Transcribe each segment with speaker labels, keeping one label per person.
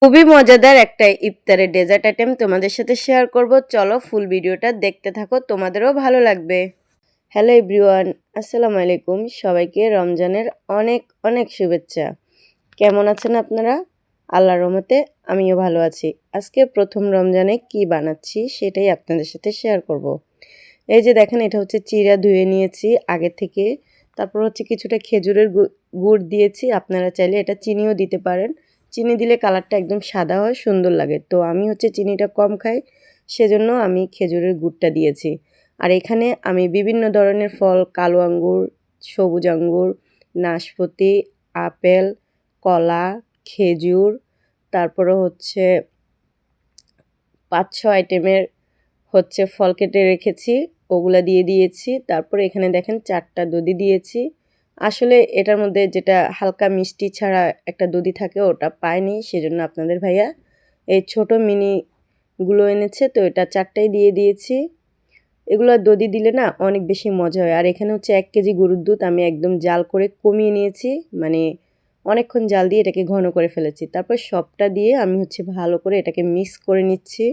Speaker 1: খুবই মজাদার একটা ইফতারের ডেজার্ট আইটেম তোমাদের সাথে শেয়ার করব। চলো ফুল ভিডিওটা দেখতে থাকো, তোমাদেরও ভালো লাগবে। হ্যালো এভরিওয়ান, আসসালামু আলাইকুম। সবাইকে রমজানের অনেক অনেক শুভেচ্ছা। কেমন আছেন আপনারা? আল্লাহর রহমতে আমিও ভালো আছি। আজকে প্রথম রমজানে কি বানাচ্ছি সেটাই আপনাদের সাথে শেয়ার করব। এই যে দেখেন, এটা হচ্ছে চিড়া ধুয়ে নিয়েছি আগে থেকে। তারপর হচ্ছে কিছুটা খেজুরের গুড় দিয়েছি। আপনারা চাইলে এটা চিনিও দিতে পারেন। চিনি দিলে কালারটা একদম সাদা হয়, সুন্দর লাগে। তো আমি হচ্ছে চিনিটা কম খাই, সেজন্য আমি খেজুরের গুড়টা দিয়েছি। আর এখানে আমি বিভিন্ন ধরনের ফল, কালো আঙ্গুর, সবুজ আঙ্গুর, নাশপাতি, আপেল, কলা, খেজুর, তারপরে হচ্ছে 5-6 আইটেমের হচ্ছে ফল কেটে রেখেছি, ওগুলা দিয়ে দিয়েছি। তারপরে এখানে দেখেন 4টা দধি দিয়েছি। আসলে এটার মধ্যে যেটা হালকা মিষ্টি ছাড়া একটা দধি থাকে, ওটা পাইনি, সেজন্য আপনাদের ভাইয়া এই ছোট মিনিগুলো এনেছে, তো এটা 4টাই দিয়ে দিয়েছি। এগুলো দধি দিলে না অনেক বেশি মজা হয়। আর এখানে হচ্ছে 1 কেজি গরুর দুধ আমি একদম জাল করে কমিয়ে নিয়েছি, মানে অনেকক্ষণ জাল দিয়ে এটাকে ঘন করে ফেলেছি। তারপর সবটা দিয়ে আমি হচ্ছে ভালো করে এটাকে মিক্স করে নিচ্ছি।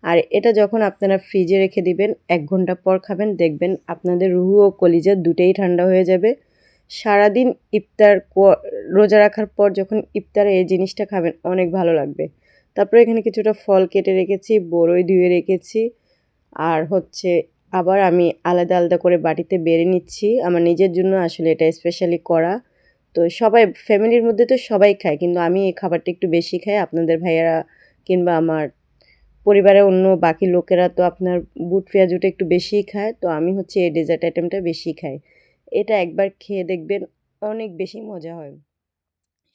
Speaker 1: আর এটা যখন আপনারা ফ্রিজে রেখে দিবেন, 1 ঘন্টা পর খাবেন, দেখবেন আপনাদের রুহু ও কলিজা দুটোই ঠান্ডা হয়ে যাবে। সারাদিন ইফতার রোজা রাখার পর যখন ইফতারে এই জিনিসটা খাবেন, অনেক ভালো লাগবে। তারপরে এখানে কিছুটা ফল কেটে রেখেছি, বড়ই ধুয়ে রেখেছি। আর হচ্ছে আবার আমি আলাদা আলাদা করে বাটিতে বেড়ে নিচ্ছি, আমার নিজের জন্য আসলে এটা স্পেশালি করা। তো সবাই ফ্যামিলির মধ্যে তো সবাই খায়, কিন্তু আমি এই খাবারটা একটু বেশি খাই। আপনাদের ভাইয়ারা কিংবা আমার পরিবারের অন্য বাকি লোকেরা তো আপনার বুট পেঁয়াজুটা একটু বেশিই খায়, তো আমি হচ্ছে এই ডেজার্ট আইটেমটা বেশি খাই। এটা একবার খেয়ে দেখবেন, অনেক বেশি মজা হয়।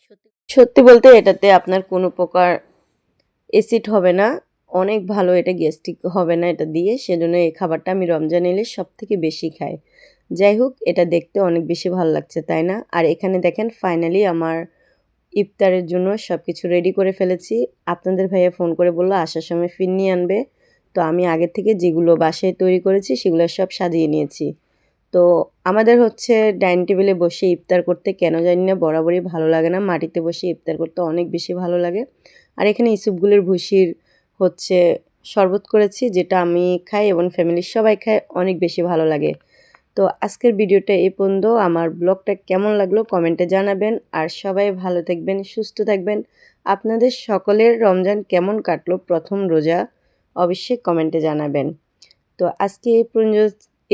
Speaker 1: সত্যি সত্যি বলতে এটাতে আপনার কোনো প্রকার অ্যাসিড হবে না, অনেক ভালো, এটা গ্যাস্ট্রিক হবে না এটা দিয়ে। সেজন্য এই খাবারটা আমি রমজান এলে সব থেকে বেশি খাই। যাই হোক, এটা দেখতে অনেক বেশি ভালো লাগছে, তাই না? আর এখানে দেখেন ফাইনালি আমার ইফতারের জন্য সব কিছু রেডি করে ফেলেছি। আপনাদের ভাইয়া ফোন করে বললো আসার সময় ফিরনি আনবে। তো আমি আগে থেকে যেগুলো বাসায় তৈরি করেছি সেগুলো সব সাজিয়ে নিয়েছি। তো আমাদের হচ্ছে ডাইনিং টেবিলে বসে ইফতার করতে কেন জানি না বরাবরই ভালো লাগে না, মাটিতে বসে ইফতার করতে অনেক বেশি ভালো লাগে। আর এখানে ইসুপগুলের ভুসির হচ্ছে শরবত করেছি, যেটা আমি খাই এবং ফ্যামিলির সবাই খায়, অনেক বেশি ভালো লাগে। তো আজকের ভিডিওটা এই পর্যন্ত। আমার ব্লগটা কেমন লাগলো কমেন্টে জানাবেন। আর সবাই ভালো থাকবেন, সুস্থ থাকবেন। আপনাদের সকলের রমজান কেমন কাটলো প্রথম রোজা, অবশ্যই কমেন্টে জানাবেন। তো আজকে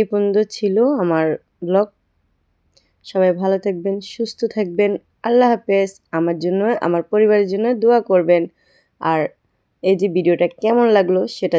Speaker 1: এই পর্যন্ত ছিল আমার ব্লগ। সবাই ভালো থাকবেন, সুস্থ থাকবেন। আল্লাহ হাফেজ। আমার জন্য, আমার পরিবারের জন্য দোয়া করবেন। আর এই যে ভিডিওটা কেমন লাগলো সেটা